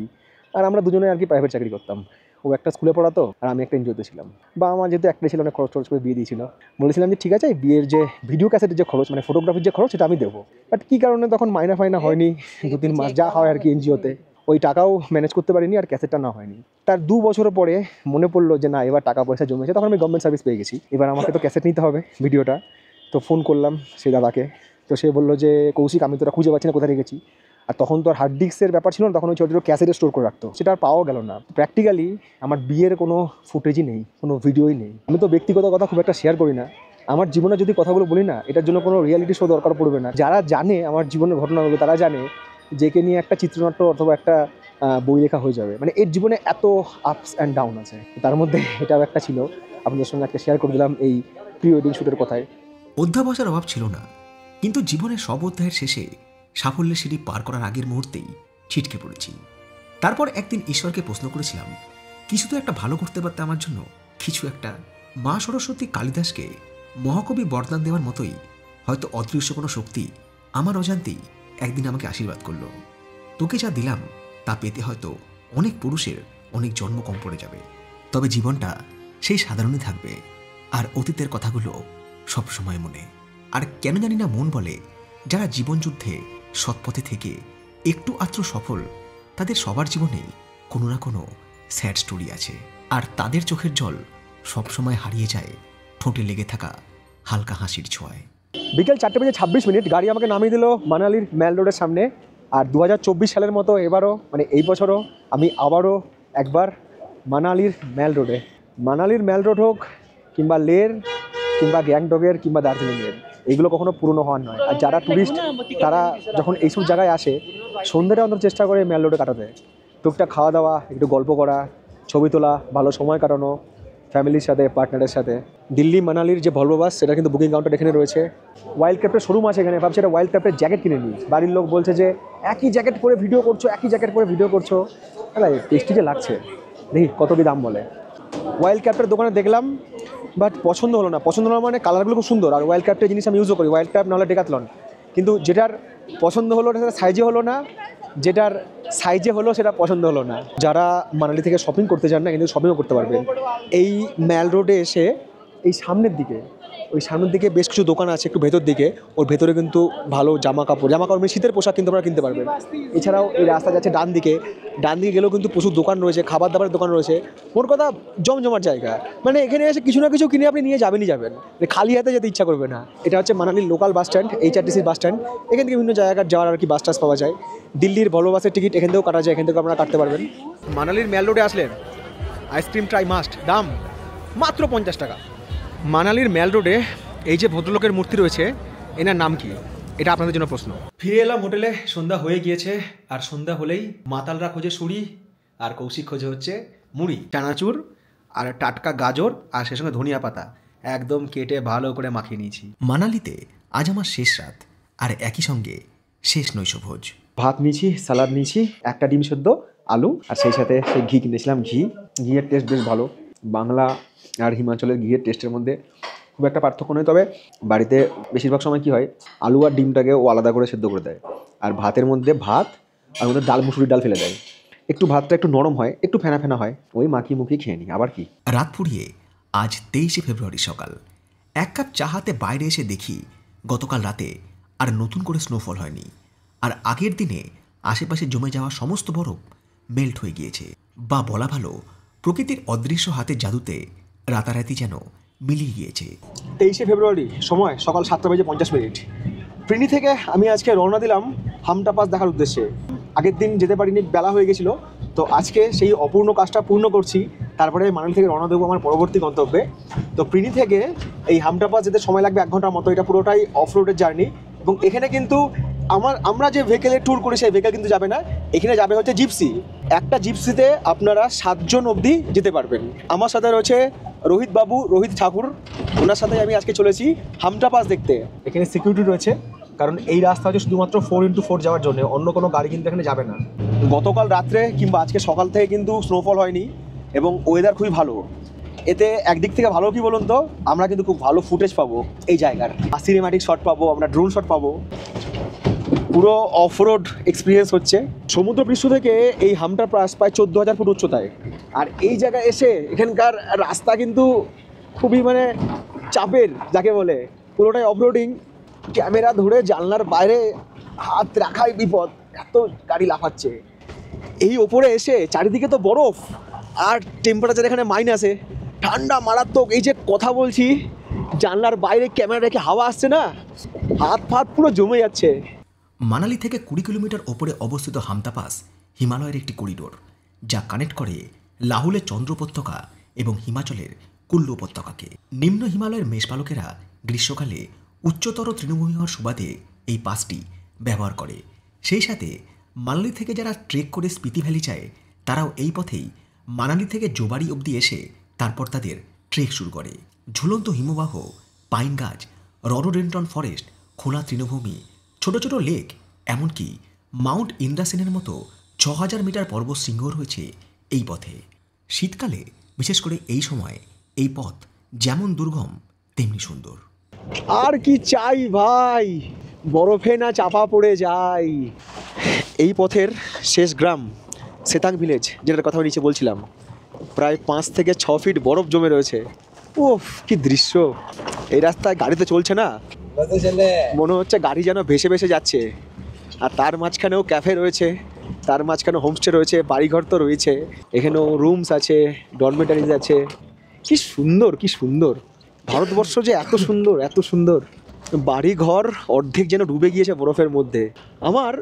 আর আমরা দুজনে আর কি প্রাইভেট চাকরি করতাম। ও একটা স্কুলে পড়াতো আর আমি একটা এনজিওতে ছিলাম। বা আমার যেহেতু একটা ছিল, অনেক খরচ করে বিয়ে দিয়েছিল, বলেছিলাম যে ঠিক আছে বিয়ের যে ভিডিও ক্যাসেটের যে খরচ, মানে ফটোগ্রাফির যে খরচ, সেটা আমি দেবো। বাট কী কারণে তখন মাইনা ফাইনা হয়নি, 2-3 মাস যা হয় আর কি এনজিওতে, ওই টাকাও ম্যানেজ করতে পারিনি আর ক্যাসেটটা না হয়নি। তার 2 বছর পরে মনে পড়লো যে না, এবার টাকা পয়সা জমেছে, তখন আমি গভর্নমেন্ট সার্ভিস পেয়ে গেছি, এবার আমাকে তো ক্যাসেট নিতে হবে ভিডিওটা। তো ফোন করলাম সেই দাদাকে, তো সে বললো যে কৌশিক আমি তোরা খুঁজে পাচ্ছি না, কোথায় রেখেছি। আর তখন তো আর হার্ড ডিস্কের ব্যাপার ছিল না, তখন ওই ছোটো ছোটো ক্যাসেটে স্টোর করে রাখতো, সেটা আর পাওয়া গেল না। প্র্যাকটিক্যালি আমার বিয়ের কোনো ফুটেজই নেই, কোনো ভিডিওই নেই। আমি তো ব্যক্তিগত কথা খুব একটা শেয়ার করি না, আমার জীবনে যদি কথাগুলো বলি না, এটার জন্য কোনো রিয়ালিটি শো দরকার পড়বে না। যারা জানে আমার জীবনের ঘটনাগুলো, তারা জানে যেকে নিয়ে একটা চিত্রনাট্য অথবা একটা বই লেখা হয়ে যাবে। মানে এর জীবনে এত আপস অ্যান্ড ডাউন আছে, তার মধ্যে এটাও একটা ছিল। আপনাদের সঙ্গে একটা শেয়ার করে দিলাম এই প্রি ওয়েডিং শ্যুটের কথায়। অধ্যাবসার অভাব ছিল না, কিন্তু জীবনের সব অধ্যায়ের শেষে সাফল্যের সিঁড়ি পার করার আগের মুহূর্তেই ছিটকে পড়েছি। তারপর একদিন ঈশ্বরকে প্রশ্ন করেছিলাম, কিছু তো একটা ভালো করতে পারতে আমার জন্য, কিছু একটা। মা সরস্বতী কালিদাসকে মহাকবি বরদান দেওয়ার মতোই হয়তো অদৃশ্য কোনো শক্তি আমার অজান্তেই একদিন আমাকে আশীর্বাদ করলো। তোকে যা দিলাম তা পেতে হয়তো অনেক পুরুষের অনেক জন্ম কম পড়ে যাবে, তবে জীবনটা সেই সাধারণই থাকবে, আর অতীতের কথাগুলো সবসময় মনে। আর কেন জানি না মন বলে, যারা জীবনযুদ্ধে সৎপথে থেকে একটু আত্র সফল, তাদের সবার জীবনেই কোনো না কোনো স্যাড স্টোরি আছে, আর তাদের চোখের জল সবসময় হারিয়ে যায় ঠোঁটে লেগে থাকা হালকা হাসির ছোঁয়ায়। বিকেল 4:26 গাড়ি আমাকে নামিয়ে দিল মানালির ম্যাল রোডের সামনে। আর 2024 সালের মতো এবারও, মানে এই বছরও আমি আবারও একবার মানালির ম্যাল রোডে। মানালির ম্যাল রোড হোক কিংবা লের কিংবা গ্যাংটকের কিংবা দার্জিলিংয়ের, এগুলো কখনো পুরনো হওয়ার নয়। আর যারা টুরিস্ট, তারা যখন এইসব জায়গায় আসে, সন্ধ্যাটা অন্তত চেষ্টা করে ম্যাল রোডে কাটাতে। টুকটাক খাওয়া দাওয়া, একটু গল্প করা, ছবি তোলা, ভালো সময় কাটানো ফ্যামিলির সাথে, পার্টনারের সাথে। দিল্লি মানালির যে ভলভো বাস, সেটা কিন্তু বুকিং কাউন্টার এখানে রয়েছে। ওয়াইল্ড ক্রাফটের শোরুম আছে এখানে, ভাবছি এটা ওয়াইল্ড ক্রাফটের জ্যাকেট কিনে নিই। বাড়ির লোক বলছে যে একই জ্যাকেট পরে ভিডিও করছো, একই জ্যাকেট পরে ভিডিও করছো। হ্যাঁ, টেস্টি যে লাগছে, দেখি কত কি দাম বলে। ওয়াইল্ড ক্রাফটের দোকানে দেখলাম, বাট পছন্দ হলো না। পছন্দ হলো মানে কালারগুলো খুব সুন্দর, আর ওয়াইল্ড ক্রাফটের জিনিস আমি ইউজও করি, ওয়াইল্ড ক্রাফট নাহলে ডেকাথলন। কিন্তু যেটার পছন্দ হলো সেটা সাইজে হলো না, যেটার সাইজে হলো সেটা পছন্দ হলো না। যারা মানালি থেকে শপিং করতে চান না, কিন্তু শপিংও করতে পারবেন। এই ম্যাল রোডে এসে এই সামনের দিকে বেশ কিছু দোকান আছে, একটু ভেতর দিকে, ওর ভেতরে কিন্তু ভালো জামা কাপড় মানে শীতের পোশাক কিন্তু আপনারা কিনতে পারবেন। এছাড়াও এই রাস্তা যাচ্ছে ডান দিকে গেলেও কিন্তু প্রচুর দোকান রয়েছে, খাবার দাবারের দোকান রয়েছে। মোট কথা জমজমার জায়গা। মানে এখানে এসে কিছু না কিছু কিনে আপনি নিয়ে যাবেন, খালি হাতে যেতে ইচ্ছা করবে না। এটা হচ্ছে মানালির local bus stand, HRTC bus stand. এখান থেকে বিভিন্ন জায়গার যাওয়ার আর কি বাস টাস পাওয়া যায়। দিল্লির ভলভো বাসের টিকিট এখান থেকেও কাটা যায়, এখান থেকে আপনারা কাটতে পারবেন। মানালির ম্যাল রোডে আসলেন, আইসক্রিম ট্রাই মাস্ট, দাম মাত্র 50 টাকা। মানালির ম্যাল রোডে এই যে ভদ্রলোকের মূর্তি রয়েছে, এনার নাম কি, এটা আপনাদের জন্য প্রশ্ন। ফিরে এলাম হোটেলে, সন্ধ্যা হয়ে গিয়েছে। আর সন্ধ্যা হলেই মাতালরা খোঁজে সুড়ি, আর কৌশিক খোঁজে হচ্ছে মুড়ি, চানাচুর আর টাটকা গাজর, আর সে সঙ্গে ধনিয়া পাতা একদম কেটে ভালো করে মাখিয়ে নিয়েছি। মানালিতে আজ আমার শেষ রাত, আর একই সঙ্গে শেষ নৈশভোজ। ভাত নিয়েছি, স্যালাড নিয়েছি, একটা ডিম সেদ্ধ, আলু, আর সেই সাথে সেই ঘি কিনেছিলাম। ঘিয়ের টেস্ট বেশ ভালো। বাংলা আর হিমাচলের ঘিয়ের টেস্টের মধ্যে খুব একটা পার্থক্য নয়, তবে বাড়িতে বেশিরভাগ সময় কী হয়, আলু আর ডিমটাকে ও আলাদা করে সেদ্ধ করে দেয়, আর ভাতের মধ্যে ভাত আর মধ্যে ডাল, মুসুরির ডাল ফেলে দেয়। একটু ভাতটা একটু নরম হয়, একটু ফেনা ফেনা হয়, ওই মাখিয়ে মুখিয়ে খেয়ে নিই। আবার কি রাত ফুরিয়ে আজ 23শে ফেব্রুয়ারি সকাল। এক কাপ চা হাতে বাইরে এসে দেখি গতকাল রাতে আর নতুন করে স্নোফল হয়নি, আর আগের দিনে আশেপাশে জমে যাওয়া সমস্ত বরফ মেল্ট হয়ে গিয়েছে, বা বলা ভালো প্রকৃতির অদৃশ্য হাতের জাদুতে রাতারাতি যেন মিলিয়ে গিয়েছে। 23শে ফেব্রুয়ারি, সময় সকাল 7:50। ট্রেনি থেকে আমি আজকে রওনা দিলাম হামটা পাস দেখার উদ্দেশ্যে। আগের দিন যেতে পারিনি, বেলা হয়ে গেছিলো, তো আজকে সেই অপূর্ণ কাজটা পূর্ণ করছি। তারপরে মানালি থেকে রওনা দেবো আমার পরবর্তী গন্তব্যে। তো প্রিনি থেকে এই হামটা পাস যেতে সময় লাগবে 1 ঘন্টার মতো। এটা পুরোটাই অফ রোডের জার্নি, এবং এখানে কিন্তু আমরা যে ভেহিকেলে ট্যুর করি সেই ভেহিকেল কিন্তু যাবে না, এখানে যাবে হচ্ছে জিপসি। একটা জিপসিতে আপনারা 7 জন অবধি যেতে পারবেন। আমার সাথে রয়েছে রোহিত ঠাকুর, ওনার সাথে আমি আজকে চলেছি হামটা পাস দেখতে। এখানে সিকিউরিটি রয়েছে, কারণ এই রাস্তা হচ্ছে শুধুমাত্র 4x4 যাওয়ার জন্য, অন্য কোনো গাড়ি কিন্তু এখানে যাবে না। গতকাল রাত্রে কিংবা আজকে সকাল থেকে কিন্তু স্নোফল হয়নি, এবং ওয়েদার খুবই ভালো। এতে একদিক থেকে ভালো কি বলুন তো, আমরা কিন্তু খুব ভালো ফুটেজ পাবো এই জায়গার, সিনেম্যাটিক শট পাবো, আমরা ড্রোন শট পাবো, পুরো অফ রোড এক্সপিরিয়েন্স হচ্ছে। সমুদ্র পৃষ্ঠ থেকে এই হামটা প্রায় 14,000 ফুট উচ্চতায়। আর এই জায়গায় এসে এখানকার রাস্তা কিন্তু খুবই মানে চাপের যাকে বলে, পুরোটাই অফরোডিং। ক্যামেরা ধরে জানলার বাইরে হাত রাখাই বিপদ, এত গাড়ি লাফাচ্ছে। এই ওপরে এসে চারিদিকে তো বরফ আর টেম্পারেচার এখানে মাইনাসে, ঠান্ডা মারাত্মক। এই যে কথা বলছি জানলার বাইরে ক্যামেরা রেখে হাওয়া আসছে না, হাত ফাত পুরো জমে যাচ্ছে। মানালি থেকে 20 কিলোমিটার ওপরে অবস্থিত হামতা পাস হিমালয়ের একটি করিডোর, যা কানেক্ট করে লাহুলের চন্দ্র উপত্যকা এবং হিমাচলের কুল্লু উপত্যকাকে। নিম্ন হিমালয়ের মেষপালকেরা গ্রীষ্মকালে উচ্চতর তৃণভূমি হওয়ার সুবাদে এই পাসটি ব্যবহার করে। সেই সাথে মানালি থেকে যারা ট্রেক করে স্পিতি ভ্যালি যায়, তারাও এই পথেই মানালি থেকে জোবাড়ি অবধি এসে তারপর তাদের ট্রেক শুরু করে। ঝুলন্ত হিমবাহ, পাইন গাছ, রডোডেন্ড্রন ফরেস্ট, খোলা তৃণভূমি, ছোট ছোট লেক, এমনকি মাউন্ট ইন্দ্রাসেনের মতো 6,000 মিটার পর্বত শৃঙ্গ রয়েছে এই পথে। শীতকালে বিশেষ করে এই সময় এই পথ যেমন দুর্গম তেমনি সুন্দর। আর কি চাই ভাই, বরফে না চাপা পড়ে যাই। এই পথের শেষ গ্রাম সেতাং ভিলেজ, যেটার কথা আমি নিচে বলছিলাম, প্রায় 5 থেকে 6 ফিট বরফ জমে রয়েছে। উফ কি দৃশ্য! এই রাস্তায় গাড়িতে চলছে না, মনে হচ্ছে গাড়ি যেন ভেসে ভেসে যাচ্ছে। আর তার মাঝখানেও ক্যাফে রয়েছে, তার মাঝখানে হোমস্টে রয়েছে, বাড়িঘর তো রয়েছে, এখানেও রুমস আছে, ডরমেটারিজ আছে। কি সুন্দর, কি সুন্দর! ভারতবর্ষ যে এত সুন্দর, এত সুন্দর। বাড়িঘর অর্ধেক যেন ডুবে গিয়েছে বরফের মধ্যে। আমার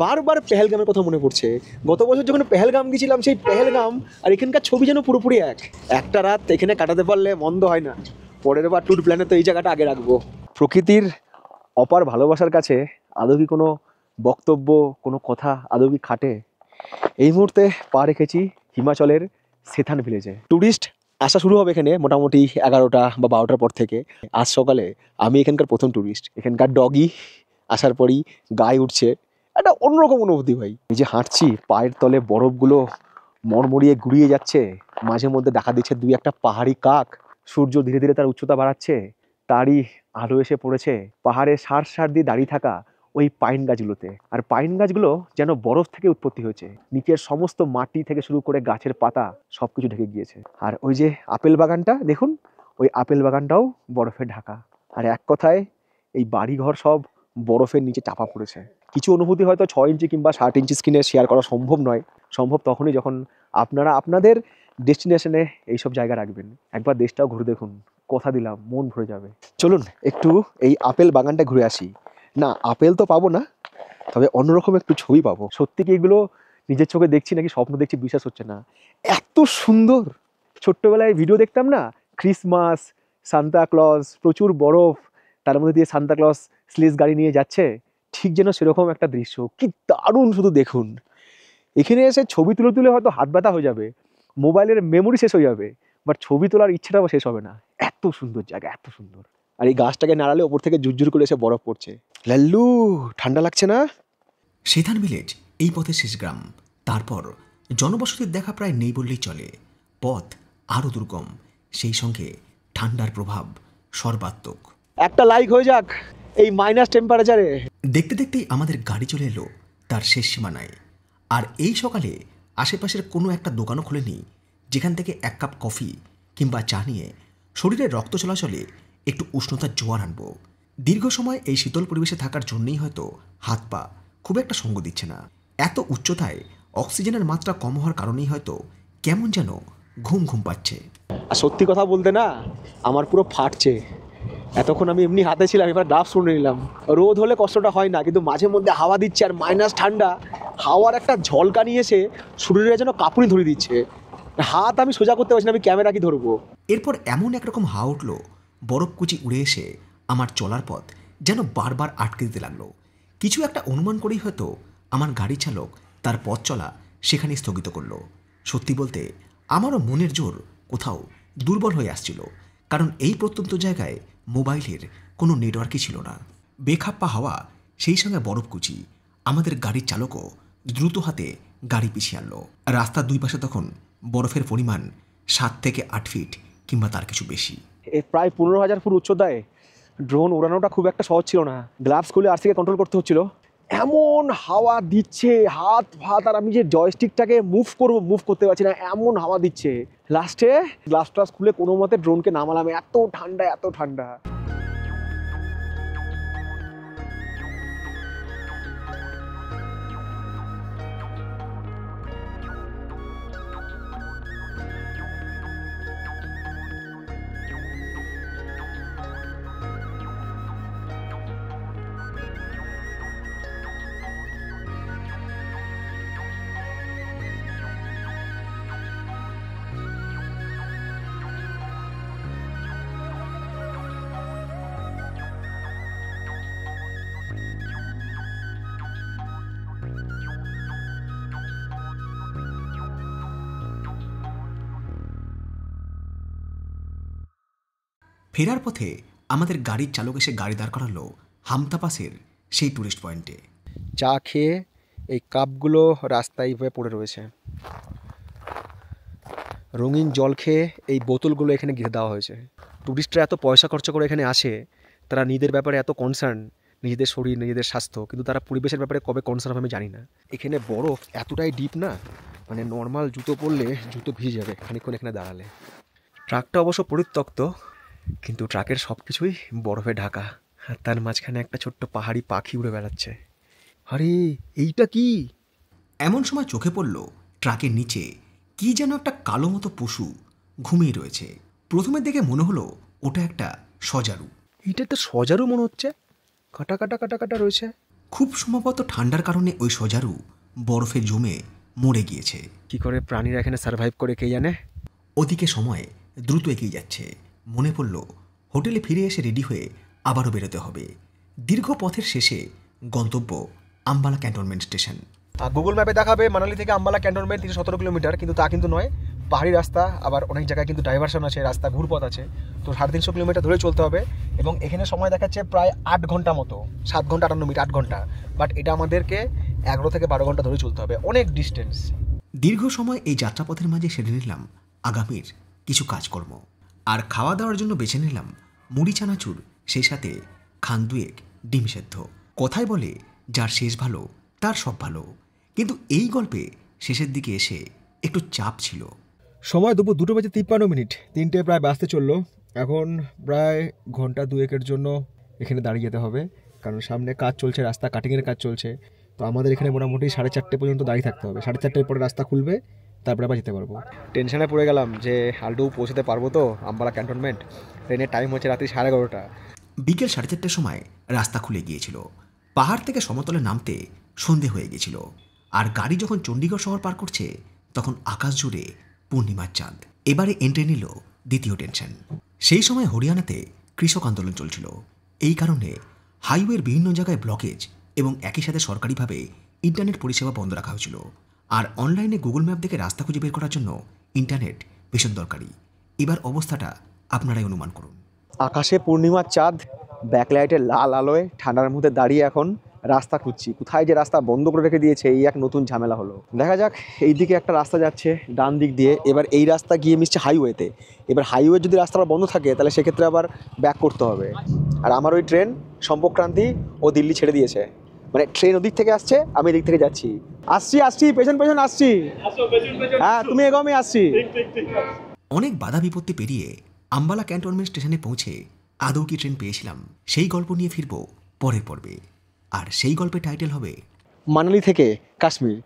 বারবার পেহেলগামের কথা মনে পড়ছে। গত বছর যখন পেহেলগাম গেছিলাম, সেই পেহেলগাম আর এখানকার ছবি যেন পুরোপুরি এক। একটা রাত এখানে কাটাতে পারলে মন্দ হয় না। পরের বার ট্যুর প্ল্যানে তো এই জায়গাটা আগে রাখবো। প্রকৃতির অপার ভালোবাসার কাছে আদৌ কি কোনো বক্তব্য, কোনো কথা আদৌ কি খাটে? এই মুহূর্তে পা রেখেছি হিমাচলের সেথান ভিলেজে। ট্যুরিস্ট আসা শুরু হবে এখানে মোটামুটি 11টা বা 12টার পর থেকে। আজ সকালে আমি এখানকার প্রথম ট্যুরিস্ট। এখানকার ডগি আসার পরই গায়ে উঠছে, একটা অন্যরকম অনুভূতি ভাই। এই যে হাঁটছি, পায়ের তলে বরফগুলো মড়মড়িয়ে গুড়িয়ে যাচ্ছে, মাঝে মধ্যে দেখা দিচ্ছে 2-1টা পাহাড়ি কাক। সূর্য ধীরে ধীরে তার উচ্চতা বাড়াচ্ছে, তারই আলো এসে পড়েছে পাহাড়ে সার দিয়ে দাঁড়িয়ে থাকা ওই পাইন গাছগুলোতে। আর পাইন গাছগুলো যেন বরফ থেকে উৎপত্তি হয়েছে, নিচের সমস্ত মাটি থেকে শুরু করে গাছের পাতা সবকিছু ঢেকে গিয়েছে। আর ওই যে আপেল বাগানটা দেখুন, ওই আপেল বাগানটাও বরফে ঢাকা। আর এক কথায় এই বাড়িঘর সব বরফের নিচে চাপা পড়েছে। কিছু অনুভূতি হয়তো 6 ইঞ্চি কিংবা 60 ইঞ্চি স্ক্রিনে শেয়ার করা সম্ভব নয়। সম্ভব তখনই যখন আপনারা আপনাদের ডেস্টিনেশনে এইসব জায়গা রাখবেন। একবার দেশটাও ঘুরে দেখুন, কথা দিলাম মন ভরে যাবে। চলুন একটু এই আপেল বাগানটা ঘুরে আসি। না, আপেল তো পাবো না, তবে অন্যরকম একটু ছবি পাবো। সত্যি কি এগুলো নিজের চোখে দেখছি নাকি স্বপ্ন দেখছি বিশ্বাস হচ্ছে না, এত সুন্দর। ছোট্টবেলায় ভিডিও দেখতাম না, ক্রিসমাস, সান্তা ক্লজ, প্রচুর বরফ, তার মধ্যে দিয়ে সান্তা ক্লজ স্লেজ গাড়ি নিয়ে যাচ্ছে, ঠিক যেন সেরকম একটা দৃশ্য। কি দারুণ শুধু দেখুন। এখানে এসে ছবি তুলে তুলে হয়তো হাত ব্যথা হয়ে যাবে, মোবাইলের মেমোরি শেষ হয়ে যাবে, বাট ছবি তোলার ইচ্ছেটাও শেষ হবে না। এত সুন্দর জায়গা, এত সুন্দর। আর এই গাছটাকে নাড়ালে ওপর থেকে ঝুরঝুর করে এসে বরফ পড়ছে। লাল্লু, ঠান্ডা লাগছে না? সেথান ভিলেজ এই পথের শেষ গ্রাম। তারপর জনবসতির দেখা প্রায় নেই বললেই চলে। পথ আরও দুর্গম, সেই সঙ্গে ঠান্ডার প্রভাব সর্বাত্মক। একটা লাইক হয়ে যাক এই মাইনাস টেম্পারেচারে। দেখতে দেখতেই আমাদের গাড়ি চলে এলো তার শেষ সীমানায়। আর এই সকালে আশেপাশের কোনো একটা দোকানও খোলেনি যেখান থেকে 1 কাপ কফি কিংবা চা নিয়ে শরীরের রক্ত চলাচলে একটু উষ্ণতার জোয়ার আনবো। দীর্ঘ সময় এই শীতল পরিবেশে থাকার জন্যই হয়তো হাত পা খুব একটা সঙ্গ দিচ্ছে না। এত উচ্চতায় অক্সিজেনের মাত্রা কম হওয়ার কারণেই হয়তো কেমন যেন ঘুম ঘুম পাচ্ছে। আর সত্যি কথা বলতে না, আমার পুরো ফাটছে। এতক্ষণ আমি এমনি হাতে ছিলাম, এবার ডাব শুনে নিলাম। রোদ হলে কষ্টটা হয় না, কিন্তু মাঝে মধ্যে হাওয়া দিচ্ছে আর মাইনাস ঠান্ডা, হাওয়ার একটা ঝলকা নিয়ে এসে শরীরে যেন কাঁপুনি ধরে দিচ্ছে। হাত আমি সোজা করতে পারছি না, আমি ক্যামেরা কি ধরবো। এরপর এমন একরকম হাওয়া উঠল, বরফকুচি উড়ে এসে আমার চলার পথ যেন বারবার আটকে দিতে লাগলো। কিছু একটা অনুমান করেই হয়তো আমার গাড়ি চালক তার পথ চলা সেখানে স্থগিত করলো। সত্যি বলতে আমারও মনের জোর কোথাও দুর্বল হয়ে আসছিল, কারণ এই প্রত্যন্ত জায়গায় মোবাইলের কোনো নেটওয়ার্কই ছিল না। বেখাপ্পা হাওয়া, সেই সঙ্গে বরফকুচি, আমাদের গাড়ির চালকও দ্রুত হাতে গাড়ি পিছিয়ে আনলো। রাস্তার দুই পাশে তখন বরফের পরিমাণ 7 থেকে 8 ফিট কিংবা তার কিছু বেশি। এ প্রায় 15,000 ফুট উচ্চতায় ড্রোন ওড়ানোটা খুব একটা সহজ ছিল না। গ্লাভস খুলে আরসিকে কন্ট্রোল করতে হচ্ছিল। এমন হাওয়া দিচ্ছে, হাত ভাত আর আমি যে জয়স্টিকটাকে মুভ করতে পারছি না, এমন হাওয়া দিচ্ছে। লাস্টে গ্লাভস খুলে কোনো মতে ড্রোনকে নামালাম। এত ঠান্ডা, এত ঠান্ডা। ফেরার পথে আমাদের গাড়ির চালক এসে গাড়ি দাঁড় করালো হামতা পাসের সেই টুরিস্ট পয়েন্টে। চা খেয়ে এই কাপগুলো রাস্তায় এইভাবে পড়ে রয়েছে। রঙিন জল খেয়ে এই বোতলগুলো এখানে গিয়ে দেওয়া হয়েছে। টুরিস্টরা এত পয়সা খরচা করে এখানে আসে, তারা নিজেদের ব্যাপারে এত কনসার্ন, নিজেদের শরীর, নিজেদের স্বাস্থ্য, কিন্তু তারা পরিবেশের ব্যাপারে কবে কনসার্ন হবে আমি জানি না। এখানে বরফ এতটাই ডিপ না, মানে নর্মাল জুতো পরলে জুতো ভিজে যাবে খানিকক্ষণ এখানে দাঁড়ালে। ট্রাকটা অবশ্য পরিত্যক্ত, কিন্তু ট্রাকের সব কিছুই বরফে ঢাকা। আর তার মাঝখানে একটা ছোট্ট পাহাড়ি পাখি উড়ে বেড়াচ্ছে। আরে এইটা কি? এমন সময় চোখে পড়ল ট্রাকের নিচে কি যেন একটা কালো মতো পশু ঘুমিয়ে রয়েছে। প্রথমে দেখে মনে হলো ওটা একটা সজারু। এইটা তো সজারু মনে হচ্ছে, কাটা কাটা কাটা কাটা রয়েছে। খুব সম্ভবত ঠান্ডার কারণে ওই সজারু বরফে জমে মরে গিয়েছে। কি করে প্রাণীরা এখানে সার্ভাইভ করে কে জানে। ওদিকে সময় দ্রুত এগিয়ে যাচ্ছে। মনে পড়ল হোটেলে ফিরে এসে রেডি হয়ে আবারও বেরোতে হবে। দীর্ঘ পথের শেষে গন্তব্য আম্বালা ক্যান্টনমেন্ট স্টেশন। গুগল ম্যাপে দেখাবে মানালি থেকে আম্বালা ক্যান্টনমেন্ট 317 কিলোমিটার, কিন্তু তা কিন্তু নয়। পাহাড়ি রাস্তা, আবার অনেক জায়গায় কিন্তু ডাইভারশন আছে, রাস্তা ঘুরপথ আছে। তো 350 কিলোমিটার ধরে চলতে হবে। এবং এখানে সময় দেখাচ্ছে প্রায় 8 ঘন্টা মতো, 7 ঘন্টা 58 মিনিট, 8 ঘন্টা। বাট এটা আমাদেরকে 11 থেকে 12 ঘন্টা ধরে চলতে হবে, অনেক ডিস্টেন্স। দীর্ঘ সময় এই যাত্রাপথের মাঝে সেরে নিলাম আগামীর কিছু কাজকর্ম। আর খাওয়া দাওয়ার জন্য বেছে নিলাম মুড়ি চানাচুর, সেই সাথে খান দুয়েক ডিম সেদ্ধ। কথায় বলে যার শেষ ভালো তার সব ভালো, কিন্তু এই গল্পে শেষের দিকে এসে একটু চাপ ছিল। সময় দুপুর 2:53, 3টে প্রায় বাজতে চললো। এখন প্রায় ঘন্টা দুয়েকের জন্য এখানে দাঁড়িয়ে যেতে হবে, কারণ সামনে কাজ চলছে, রাস্তা কাটিংয়ের কাজ চলছে। তো আমাদের এখানে মোটামুটি 4:30 পর্যন্ত দাঁড়িয়ে থাকতে হবে। 4:30 পরে রাস্তা খুলবে, তারপরে আবার যেতে পারবো। টেনশনে পড়ে গেলাম যে আদৌ পৌঁছতে পারবো তো আম্বালা ক্যান্টনমেন্ট। ট্রেনের টাইম হচ্ছে রাত্রি 11:30। বিকেল 4:30টার সময় রাস্তা খুলে গিয়েছিল। পাহাড় থেকে সমতলে নামতে সন্ধে হয়ে গেছিল। আর গাড়ি যখন চণ্ডীগড় শহর পার করছে তখন আকাশ জুড়ে পূর্ণিমার চাঁদ। এবারে এন্ট্রি নিল দ্বিতীয় টেনশন। সেই সময় হরিয়ানাতে কৃষক আন্দোলন চলছিল। এই কারণে হাইওয়ের বিভিন্ন জায়গায় ব্লকেজ এবং একই সাথে সরকারিভাবে ইন্টারনেট পরিষেবা বন্ধ রাখা হয়েছিল। আর অনলাইনে গুগল ম্যাপ দেখে রাস্তা খুঁজে বের করার জন্য ইন্টারনেট ভীষণ দরকারি। এবার অবস্থাটা আপনারাই অনুমান করুন। আকাশে পূর্ণিমার চাঁদ, ব্যাকলাইটের লাল আলোয় ঠান্ডার মধ্যে দাঁড়িয়ে এখন রাস্তা খুঁজছি। কোথায় যে রাস্তা বন্ধ করে রেখে দিয়েছে, এই এক নতুন ঝামেলা হলো। দেখা যাক, এই দিকে একটা রাস্তা যাচ্ছে ডান দিক দিয়ে। এবার এই রাস্তা গিয়ে মিশছে হাইওয়েতে। এবার হাইওয়ে যদি রাস্তা আবার বন্ধ থাকে তাহলে সেক্ষেত্রে আবার ব্যাক করতে হবে। আর আমার ওই ট্রেন সম্পর্ক্রান্তি ও দিল্লি ছেড়ে দিয়েছে, মানে ট্রেন ওদিক থেকে আসছে, আমি এদিক থেকে যাচ্ছি। আসছি পেছন পেছন আসছি। হ্যাঁ তুমি এগো, আমি আসছি। অনেক বাধা বিপত্তি পেরিয়ে আম্বালা ক্যান্টনমেন্ট স্টেশনে পৌঁছে আদৌ কি ট্রেন পেয়েছিলাম, সেই গল্প নিয়ে ফিরব পরের পর্বে। আর সেই গল্পের টাইটেল হবে মানালি থেকে কাশ্মীর।